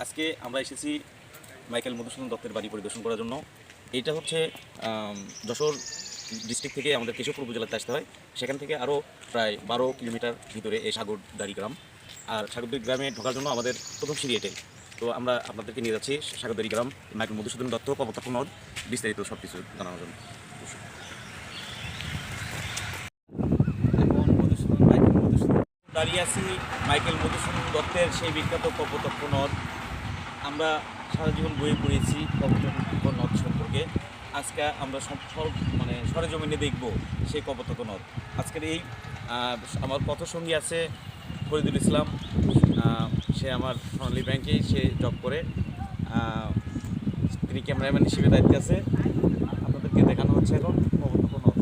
আজকে আমরা এসেছি মাইকেল মধুসূদন দত্তের বাড়ি পরিদর্শন করার জন্য। এইটা হচ্ছে যশোর ডিস্ট্রিক্ট থেকে আমাদের কেশবপুর উপজেলাতে আসতে হয়। সেখান থেকে আরও প্রায় 12 কিলোমিটার ভিতরে এই সাগরদাড়ি গ্রাম। আর সাগরদাড়ি গ্রামে ঢোকার জন্য আমাদের প্রথম সিঁড়ি এটাই। তো আমরা আপনাদেরকে নিয়ে যাচ্ছি সাগরদাড়ি গ্রাম, মাইকেল মধুসূদন দত্ত, কপোতাক্ষ নদ, বিস্তারিত সব কিছু জানানোর জন্য। এখন মাইকেল মধুসূদন দাঁড়িয়ে আছি মাইকেল মধুসূদন দত্তের সেই বিখ্যাত কপোতাক্ষ নদ। আমরা সারা জীবন বইয়ে পড়েছি কপোতাক্ষ নদ সম্পর্কে। আজকে আমরা মানে সরেজমিনে দেখব সেই কপোতাক্ষ নদ। আজকের এই আমার পথসঙ্গী আছে ফরিদুল ইসলাম। সে আমার সোনালী ব্যাংকেই সে জব করে। তিনি ক্যামেরাম্যান হিসেবে দায়িত্বে আছে। আপনাদেরকে দেখানো হচ্ছে এখন কপোতাক্ষ নদ,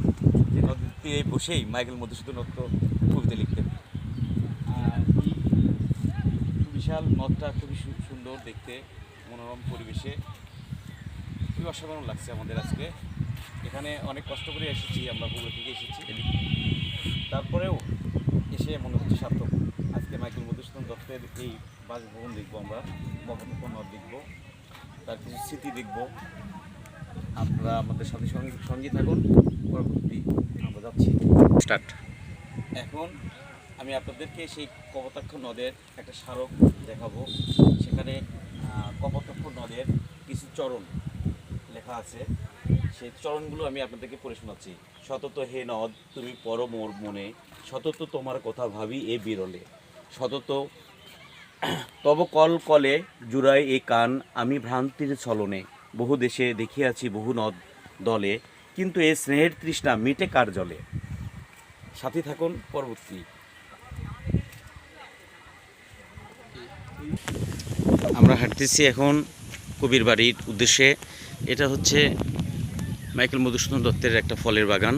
যে নদীর তীরে বসেই মাইকেল মধুসূদন দত্ত কবিতা লিখতেন। বিশাল নদটা খুবই সুন্দর দেখতে, মনোরম পরিবেশে, খুবই অসাধারণ লাগছে আমাদের আজকে। এখানে অনেক কষ্ট করে এসেছি, আমরা বগুড়া থেকে এসেছি, তারপরেও এসে মনে হচ্ছে সার্থক। আজকে মাইকেল মধুসূদন দত্তের এই বাসভবন দেখবো, আমরা কপোতাক্ষ নদ দেখবো, তার কিছু স্মৃতি দেখবো। আপনারা আমাদের সাথে সঙ্গে থাকুন। পরবর্তী আমরা যাচ্ছি স্টার্ট। এখন আমি আপনাদেরকে সেই কপোতাক্ষ নদের একটা স্মারক দেখাবো। সেখানে কপোতাক্ষ নদের কিছু চরণ লেখা আছে, সেই চরণগুলো আমি আপনাদেরকে পড়ে শোনাচ্ছি। সতত হে নদ তুমি পর মোর মনে, সতত তোমার কথা ভাবি এ বিরলে, সতত তব কল কলে জুড়াই এ কান, আমি ভ্রান্তির ছলনে, বহু দেশে দেখিয়াছি বহু নদ দলে, কিন্তু এ স্নেহের তৃষ্ণা মিটে কার জলে। সাথে থাকুন পরবর্তী। আমরা হাঁটতেছি এখন কবির বাড়ির উদ্দেশ্যে। এটা হচ্ছে মাইকেল মধুসূদন দত্তের একটা ফলের বাগান,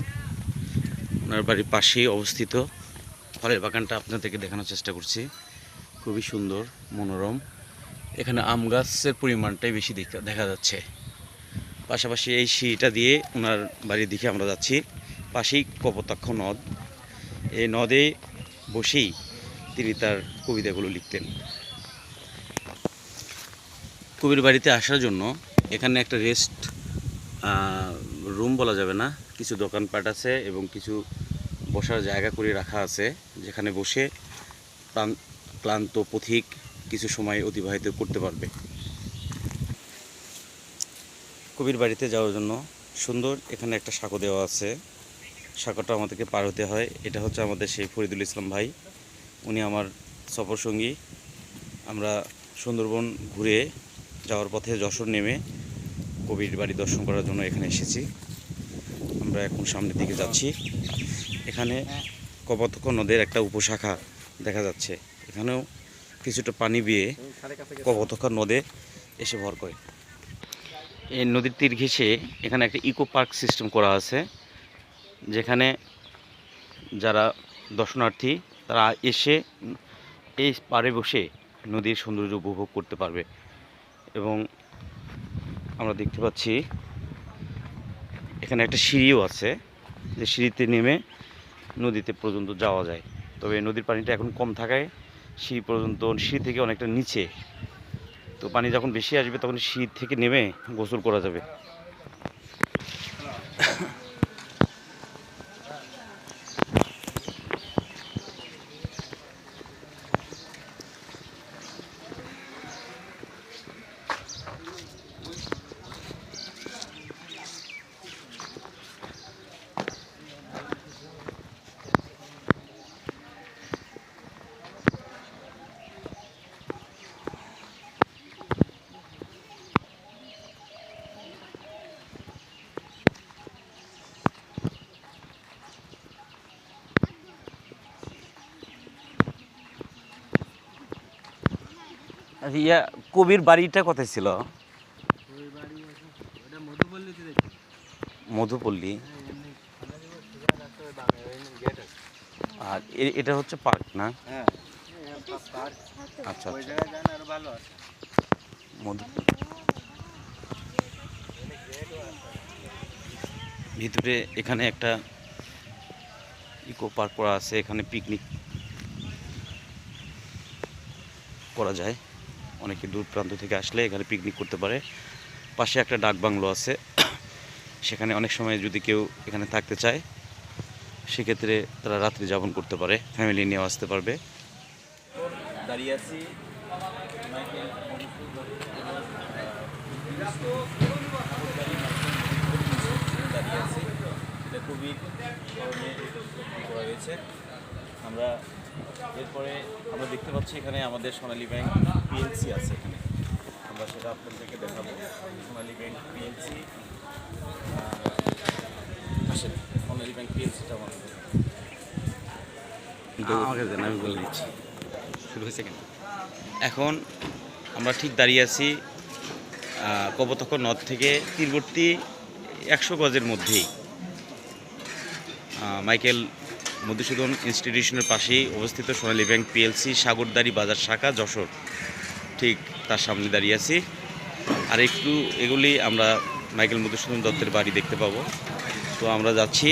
ওনার বাড়ির পাশেই অবস্থিত। ফলের বাগানটা আপনাদেরকে দেখানোর চেষ্টা করছি, খুবই সুন্দর মনোরম। এখানে আম গাছের পরিমাণটাই বেশি দেখা যাচ্ছে। পাশাপাশি এই সিঁড়িটা দিয়ে ওনার বাড়ির দিকে আমরা যাচ্ছি। পাশেই কপোতাক্ষ নদ, এই নদে বসেই তিনি তার কবিতাগুলো লিখতেন। কবির বাড়িতে আসার জন্য এখানে একটা রেস্ট রুম বলা যাবে না, কিছু দোকানপাট আছে এবং কিছু বসার জায়গা করে রাখা আছে, যেখানে বসে ক্লান্ত পথিক কিছু সময় অতিবাহিত করতে পারবে। কবির বাড়িতে যাওয়ার জন্য সুন্দর এখানে একটা সাঁকো দেওয়া আছে, সাঁকোটা আমাদেরকে পার হতে হয়। এটা হচ্ছে আমাদের সেই ফরিদুল ইসলাম ভাই, উনি আমার সফরসঙ্গী। আমরা সুন্দরবন ঘুরে যাওয়ার পথে যশোর নেমে কবির বাড়ি দর্শন করার জন্য এখানে এসেছি। আমরা এখন সামনের দিকে যাচ্ছি। এখানে কপোতাক্ষ নদের একটা উপশাখা দেখা যাচ্ছে, এখানেও কিছুটা পানি বেয়ে কপোতাক্ষ নদে এসে ভর করে। এই নদীর তীর ঘেঁষে এখানে একটা ইকো পার্ক সিস্টেম করা আছে, যেখানে যারা দর্শনার্থী তারা এসে এই পাড়ে বসে নদীর সৌন্দর্য উপভোগ করতে পারবে। এবং আমরা দেখতে পাচ্ছি এখানে একটা সিঁড়িও আছে, যে সিঁড়িতে নেমে নদীতে পর্যন্ত যাওয়া যায়। তবে নদীর পানিটা এখন কম থাকায় সিঁড়ি থেকে অনেকটা নিচে, তো পানি যখন বেশি আসবে তখন সিঁড়ি থেকে নেমে গোসল করা যাবে। ইয়া কবির বাড়িটা কোথায় ছিল? মধুপল্লী। আর এটা হচ্ছে পার্ক না? আচ্ছা, ভিতরে এখানে একটা ইকো পার্ক করা আছে, এখানে পিকনিক করা যায়, অনেকে দূর প্রান্ত থেকে আসলে এখানে পিকনিক করতে পারে। পাশে একটা ডাক বাংলো আছে, সেখানে অনেক সময় যদি কেউ এখানে থাকতে চায় সেক্ষেত্রে তারা রাত্রি যাপন করতে পারে, ফ্যামিলি নিয়েও আসতে পারবে। দাঁড়িয়ে আছি দাঁড়িয়ে আছি, এটা খুবই ধরনের করা হয়েছে। আমরা এরপরে আমরা দেখতে পাচ্ছি এখানে আমাদের সোনালী ব্যাংক পিএলসি আছে, এখানে আমরা সেটা আপনাদেরকে দেখাবো। সোনালী ব্যাংক পিএলসি, আসেন সোনালী ব্যাংক পিএলসিটা আমাকে দেন, আমি বলে দিচ্ছি শুরু হয়েছে কেন। এখন আমরা ঠিক দাঁড়িয়ে আছি কপোতাক্ষ নদ থেকে তীরবর্তী 100 গজের মধ্যেই মাইকেল মধুসূদন ইনস্টিটিউশনের পাশেই অবস্থিত সোনালী ব্যাংক পিএলসি সাগরদাড়ি বাজার শাখা যশোর, ঠিক তার সামনে দাঁড়িয়ে আছি। আর একটু এগুলি আমরা মাইকেল মধুসূদন দত্তের বাড়ি দেখতে পাবো। তো আমরা যাচ্ছি,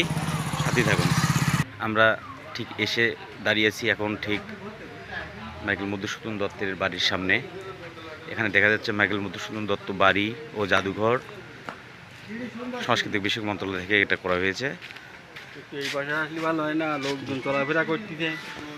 সাথে থাকুন। আমরা ঠিক এসে দাঁড়িয়েছি এখন ঠিক মাইকেল মধুসূদন দত্তের বাড়ির সামনে। এখানে দেখা যাচ্ছে মাইকেল মধুসূদন দত্ত বাড়ি ও জাদুঘর সাংস্কৃতিক বিষয়ক মন্ত্রণালয় থেকে এটা করা হয়েছে। এই পাশে আসলে ভালো হয় না, লোকজন চলাফেরা করতেছে।